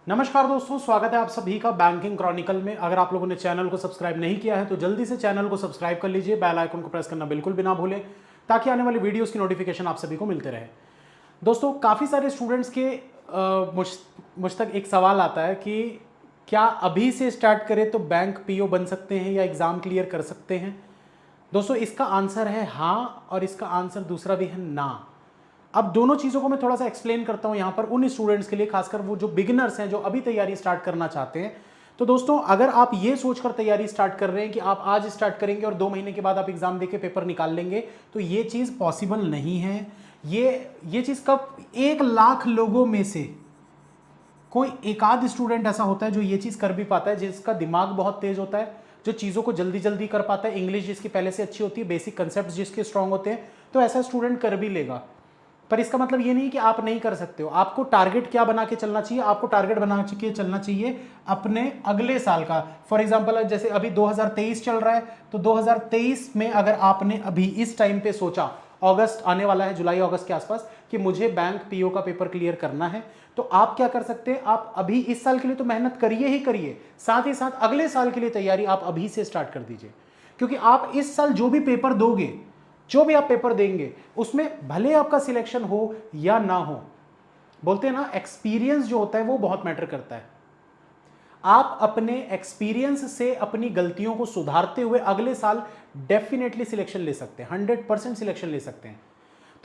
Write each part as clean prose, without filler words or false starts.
नमस्कार दोस्तों, स्वागत है आप सभी का बैंकिंग क्रॉनिकल में। अगर आप लोगों ने चैनल को सब्सक्राइब नहीं किया है तो जल्दी से चैनल को सब्सक्राइब कर लीजिए, बेल आइकन को प्रेस करना बिल्कुल भी ना भूलें ताकि आने वाली वीडियोस की नोटिफिकेशन आप सभी को मिलते रहे। दोस्तों, काफ़ी सारे स्टूडेंट्स के मुझ तक एक सवाल आता है कि क्या अभी से स्टार्ट करें तो बैंक पीओ बन सकते हैं या एग्ज़ाम क्लियर कर सकते हैं। दोस्तों, इसका आंसर है हाँ और इसका आंसर दूसरा भी है ना। अब दोनों चीज़ों को मैं थोड़ा सा एक्सप्लेन करता हूं यहां पर उन स्टूडेंट्स के लिए, खासकर वो जो बिगिनर्स हैं जो अभी तैयारी स्टार्ट करना चाहते हैं। तो दोस्तों, अगर आप ये सोचकर तैयारी स्टार्ट कर रहे हैं कि आप आज स्टार्ट करेंगे और 2 महीने के बाद आप एग्जाम देके पेपर निकाल लेंगे, तो ये चीज़ पॉसिबल नहीं है। ये चीज़ कब 1 लाख लोगों में से कोई एक आध स्टूडेंट ऐसा होता है जो ये चीज़ कर भी पाता है, जिसका दिमाग बहुत तेज होता है, जो चीज़ों को जल्दी जल्दी कर पाता है, इंग्लिश जिसकी पहले से अच्छी होती है, बेसिक कंसेप्ट जिसके स्ट्रांग होते हैं, तो ऐसा स्टूडेंट कर भी लेगा। पर इसका मतलब ये नहीं कि आप नहीं कर सकते हो। आपको टारगेट क्या बना के चलना चाहिए? आपको टारगेट बना के चलना चाहिए अपने अगले साल का। फॉर एग्जांपल, जैसे अभी 2023 चल रहा है, तो 2023 में अगर आपने अभी इस टाइम पे सोचा, अगस्त आने वाला है, जुलाई अगस्त के आसपास, कि मुझे बैंक पीओ का पेपर क्लियर करना है, तो आप क्या कर सकते हैं? आप अभी इस साल के लिए तो मेहनत करिए ही करिए, साथ ही साथ अगले साल के लिए तैयारी आप अभी से स्टार्ट कर दीजिए। क्योंकि आप इस साल जो भी पेपर दोगे, जो भी आप पेपर देंगे, उसमें भले आपका सिलेक्शन हो या ना हो, बोलते हैं ना, एक्सपीरियंस जो होता है वो बहुत मैटर करता है। आप अपने एक्सपीरियंस से अपनी गलतियों को सुधारते हुए अगले साल डेफिनेटली सिलेक्शन ले सकते हैं, 100% सिलेक्शन ले सकते हैं।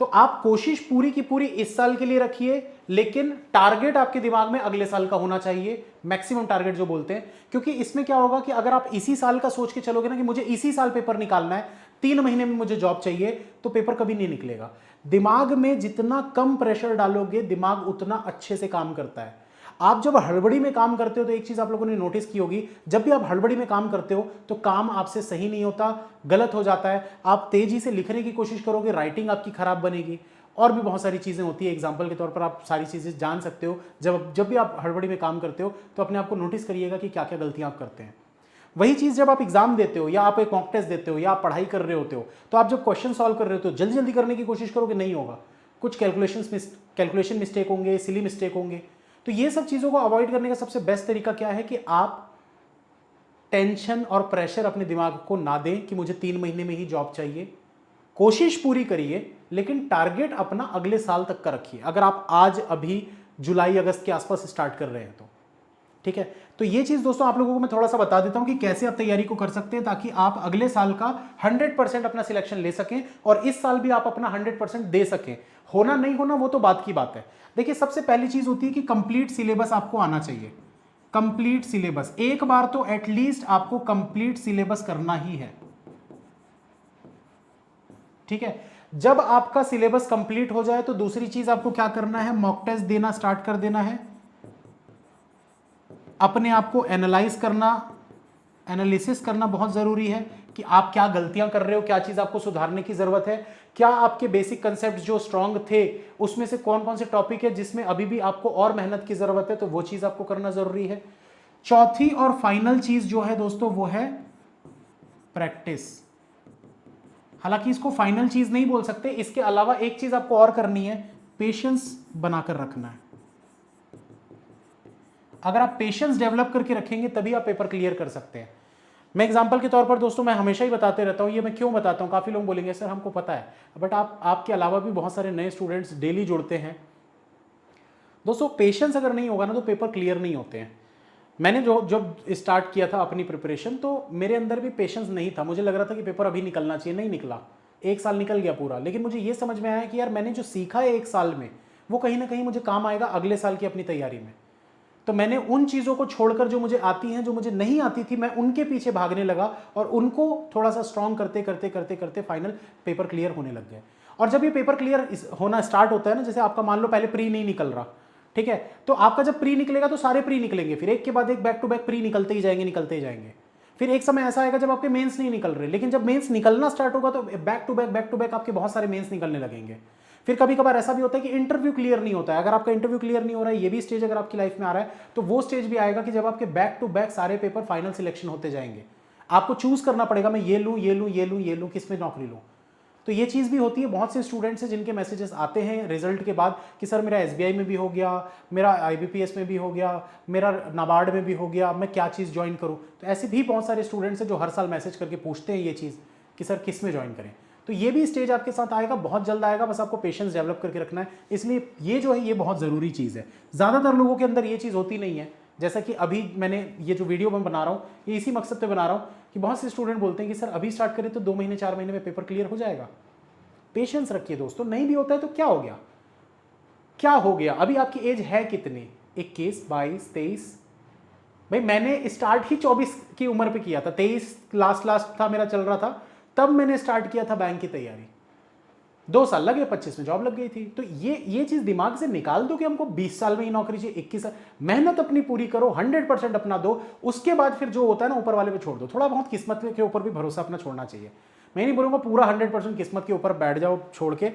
तो आप कोशिश पूरी की पूरी इस साल के लिए रखिए, लेकिन टारगेट आपके दिमाग में अगले साल का होना चाहिए, मैक्सिमम टारगेट जो बोलते हैं। क्योंकि इसमें क्या होगा कि अगर आप इसी साल का सोच के चलोगे ना कि मुझे इसी साल पेपर निकालना है, 3 महीने में मुझे जॉब चाहिए, तो पेपर कभी नहीं निकलेगा। दिमाग में जितना कम प्रेशर डालोगे, दिमाग उतना अच्छे से काम करता है। आप जब हड़बड़ी में काम करते हो तो एक चीज आप लोगों ने नोटिस की होगी, जब भी आप हड़बड़ी में काम करते हो तो काम आपसे सही नहीं होता, गलत हो जाता है। आप तेजी से लिखने की कोशिश करोगे, राइटिंग आपकी खराब बनेगी, और भी बहुत सारी चीजें होती है। एग्जाम्पल के तौर पर आप सारी चीजें जान सकते हो। जब भी आप हड़बड़ी में काम करते हो तो अपने आप को नोटिस करिएगा कि क्या क्या गलतियां आप करते हैं। वही चीज जब आप एग्जाम देते हो या आप एक मॉक टेस्ट देते हो या आप पढ़ाई कर रहे होते हो, तो आप जब क्वेश्चन सॉल्व कर रहे हो तो जल्दी जल्दी करने की कोशिश करोगे, नहीं होगा। कुछ कैलकुलेशन मिस्टेक होंगे, सिली मिस्टेक होंगे। तो ये सब चीज़ों को अवॉइड करने का सबसे बेस्ट तरीका क्या है कि आप टेंशन और प्रेशर अपने दिमाग को ना दें कि मुझे 3 महीने में ही जॉब चाहिए। कोशिश पूरी करिए, लेकिन टारगेट अपना अगले साल तक का रखिए। अगर आप आज अभी जुलाई अगस्त के आसपास स्टार्ट कर रहे हैं तो ठीक है। तो ये चीज दोस्तों आप लोगों को मैं थोड़ा सा बता देता हूं कि कैसे आप तैयारी को कर सकते हैं, ताकि आप अगले साल का 100% अपना सिलेक्शन ले सकें और इस साल भी आप अपना 100% दे सकें। होना नहीं होना वो तो बात की बात है। देखिए, सबसे पहली चीज होती है कि कंप्लीट सिलेबस आपको आना चाहिए। कंप्लीट सिलेबस, एक बार तो एटलीस्ट आपको कंप्लीट सिलेबस करना ही है। ठीक है। जब आपका सिलेबस कंप्लीट हो जाए तो दूसरी चीज आपको क्या करना है? मॉक टेस्ट देना स्टार्ट कर देना है, अपने आप को एनालाइज करना, एनालिसिस करना बहुत जरूरी है कि आप क्या गलतियां कर रहे हो, क्या चीज आपको सुधारने की जरूरत है, क्या आपके बेसिक कंसेप्ट जो स्ट्रांग थे उसमें से कौन कौन से टॉपिक है जिसमें अभी भी आपको और मेहनत की जरूरत है, तो वो चीज आपको करना जरूरी है। चौथी और फाइनल चीज जो है दोस्तों वो है प्रैक्टिस। हालांकि इसको फाइनल चीज नहीं बोल सकते, इसके अलावा एक चीज आपको और करनी है, पेशेंस बनाकर रखना है। अगर आप पेशेंस डेवलप करके रखेंगे तभी आप पेपर क्लियर कर सकते हैं। मैं एग्जांपल के तौर पर दोस्तों मैं हमेशा ही बताते रहता हूं, ये मैं क्यों बताता हूं, काफी लोग बोलेंगे सर हमको पता है, बट आपके अलावा भी बहुत सारे नए स्टूडेंट्स डेली जुड़ते हैं। दोस्तों, पेशेंस अगर नहीं होगा ना तो पेपर क्लियर नहीं होते हैं। मैंने जो जब स्टार्ट किया था अपनी प्रिपरेशन, तो मेरे अंदर भी पेशेंस नहीं था। मुझे लग रहा था कि पेपर अभी निकलना चाहिए, नहीं निकला, 1 साल निकल गया पूरा। लेकिन मुझे ये समझ में आया कि यार मैंने जो सीखा है 1 साल में, वो कहीं ना कहीं मुझे काम आएगा अगले साल की अपनी तैयारी में। तो मैंने उन चीज़ों को छोड़कर जो मुझे आती हैं, जो मुझे नहीं आती थी, मैं उनके पीछे भागने लगा और उनको थोड़ा सा स्ट्रांग करते करते करते करते फाइनल पेपर क्लियर होने लग गए। और जब ये पेपर क्लियर होना स्टार्ट होता है ना, जैसे आपका मान लो पहले प्री नहीं निकल रहा, ठीक है, तो आपका जब प्री निकलेगा तो सारे प्री निकलेंगे, फिर एक के बाद एक बैक टू बैक प्री निकलते ही जाएंगे, निकलते ही जाएंगे। फिर एक समय ऐसा आएगा जब आपके मेंस नहीं निकल रहे, लेकिन जब मेंस निकलना स्टार्ट होगा तो बैक टू बैक आपके बहुत सारे मेंस निकलने लगेंगे। फिर कभी कभार ऐसा भी होता है कि इंटरव्यू क्लियर नहीं होता है। अगर आपका इंटरव्यू क्लियर नहीं हो रहा है, ये भी स्टेज अगर आपकी लाइफ में आ रहा है, तो वो स्टेज भी आएगा कि जब आपके बैक टू बैक सारे पेपर फाइनल सिलेक्शन होते जाएंगे। आपको चूज करना पड़ेगा, मैं ये लूं, ये लूं, ये लूं, ये लूं, किस में नौकरी लूं। तो ये चीज़ भी होती है। बहुत से स्टूडेंट्स हैं जिनके मैसेजेस आते हैं रिजल्ट के बाद कि सर मेरा एसबीआई में भी हो गया, मेरा आईबीपीएस में भी हो गया, मेरा नाबार्ड में भी हो गया, मैं क्या चीज़ ज्वाइन करूँ। तो ऐसे भी बहुत सारे स्टूडेंट्स हैं जो हर साल मैसेज करके पूछते हैं ये चीज़ कि सर किस में ज्वाइन करें। तो ये भी स्टेज आपके साथ आएगा, बहुत जल्द आएगा, बस आपको पेशेंस डेवलप करके रखना है। इसलिए ये जो है ये बहुत ज़रूरी चीज़ है। ज़्यादातर लोगों के अंदर ये चीज़ होती नहीं है। जैसा कि अभी मैंने ये जो वीडियो मैं बना रहा हूँ ये इसी मकसद पे बना रहा हूँ कि बहुत से स्टूडेंट बोलते हैं कि सर अभी स्टार्ट करें तो 2 महीने 4 महीने में पेपर क्लियर हो जाएगा। पेशेंस रखिए दोस्तों, नहीं भी होता है तो क्या हो गया, क्या हो गया। अभी आपकी एज है कितनी, 21, 22, 23। भाई मैंने स्टार्ट ही 24 की उम्र पे किया था, 23 लास्ट था मेरा चल रहा था, तब मैंने स्टार्ट किया था बैंक की तैयारी। 2 साल लगे, 25 में जॉब लग गई थी। तो ये चीज दिमाग से निकाल दो कि हमको 20 साल में ही नौकरी चाहिए, 21 साल। मेहनत अपनी पूरी करो, 100% अपना दो, उसके बाद फिर जो होता है ना ऊपर वाले पे छोड़ दो। थोड़ा बहुत किस्मत के ऊपर भी भरोसा अपना छोड़ना चाहिए। मैं नहीं बोलूंगा पूरा 100% किस्मत के ऊपर बैठ जाओ छोड़ के,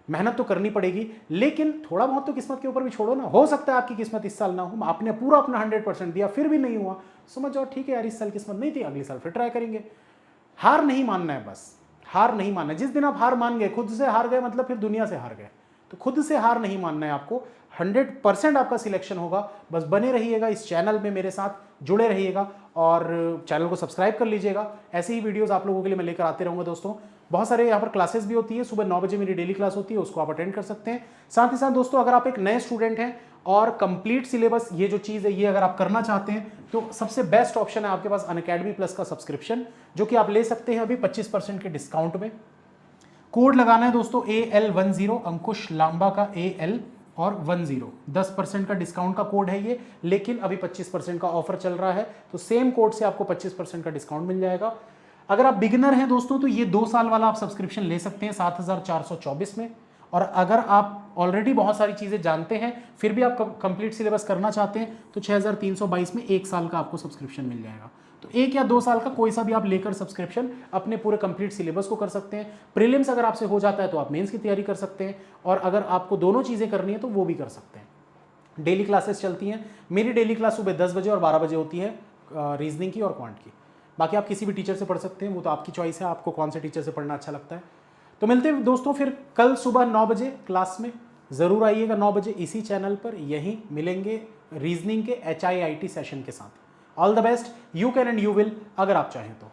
मेहनत तो करनी पड़ेगी, लेकिन थोड़ा बहुत तो किस्मत के ऊपर भी छोड़ो ना। हो सकता है आपकी किस्मत इस साल ना हो, आपने पूरा अपना 100% दिया फिर भी नहीं हुआ, समझ जाओ ठीक है यार इस साल किस्मत नहीं थी, अगले साल फिर ट्राई करेंगे। हार नहीं मानना है, बस हार नहीं मानना। जिस दिन आप हार मान गए, खुद से हार गए, मतलब फिर दुनिया से हार गए। तो खुद से हार नहीं मानना है आपको, 100% आपका सिलेक्शन होगा। बस बने रहिएगा इस चैनल में, मेरे साथ जुड़े रहिएगा और चैनल को सब्सक्राइब कर लीजिएगा। ऐसे ही वीडियोस आप लोगों के लिए मैं लेकर आते रहूँगा दोस्तों। बहुत सारे यहाँ पर क्लासेस भी होती है, सुबह 9 बजे मेरी डेली क्लास होती है, उसको आप अटेंड कर सकते हैं। साथ ही साथ दोस्तों अगर आप एक नए स्टूडेंट हैं और कंप्लीट सिलेबस ये जो चीज़ है ये अगर आप करना चाहते हैं तो सबसे बेस्ट ऑप्शन है आपके पास अनअकैडमी प्लस का सब्सक्रिप्शन, जो कि आप ले सकते हैं अभी 25% के डिस्काउंट में। कोड लगाना है दोस्तों AL10, अंकुश लांबा का AL और 10, 10% का डिस्काउंट का कोड है ये, लेकिन अभी 25% का ऑफर चल रहा है। तो सेम कोड से आपको 25% का डिस्काउंट मिल जाएगा। अगर आप बिगिनर हैं दोस्तों तो ये 2 साल वाला आप सब्सक्रिप्शन ले सकते हैं 7424 में। और अगर आप ऑलरेडी बहुत सारी चीज़ें जानते हैं फिर भी आप कंप्लीट सिलेबस करना चाहते हैं तो 6322 में 1 साल का आपको सब्सक्रिप्शन मिल जाएगा। तो 1 या 2 साल का कोई सा भी आप लेकर सब्सक्रिप्शन अपने पूरे कंप्लीट सिलेबस को कर सकते हैं। प्रीलिम्स अगर आपसे हो जाता है तो आप मेंस की तैयारी कर सकते हैं, और अगर आपको दोनों चीज़ें करनी है तो वो भी कर सकते हैं। डेली क्लासेस चलती हैं, मेरी डेली क्लास सुबह 10 बजे और 12 बजे होती है रीजनिंग की और क्वांट की। बाकी आप किसी भी टीचर से पढ़ सकते हैं, वो तो आपकी चॉइस है, आपको कौन से टीचर से पढ़ना अच्छा लगता है। तो मिलते हैं दोस्तों फिर कल सुबह 9 बजे क्लास में, ज़रूर आइएगा 9 बजे इसी चैनल पर, यहीं मिलेंगे रीजनिंग के HIIT सेशन के साथ। All the best, you can and you will, अगर आप चाहें तो।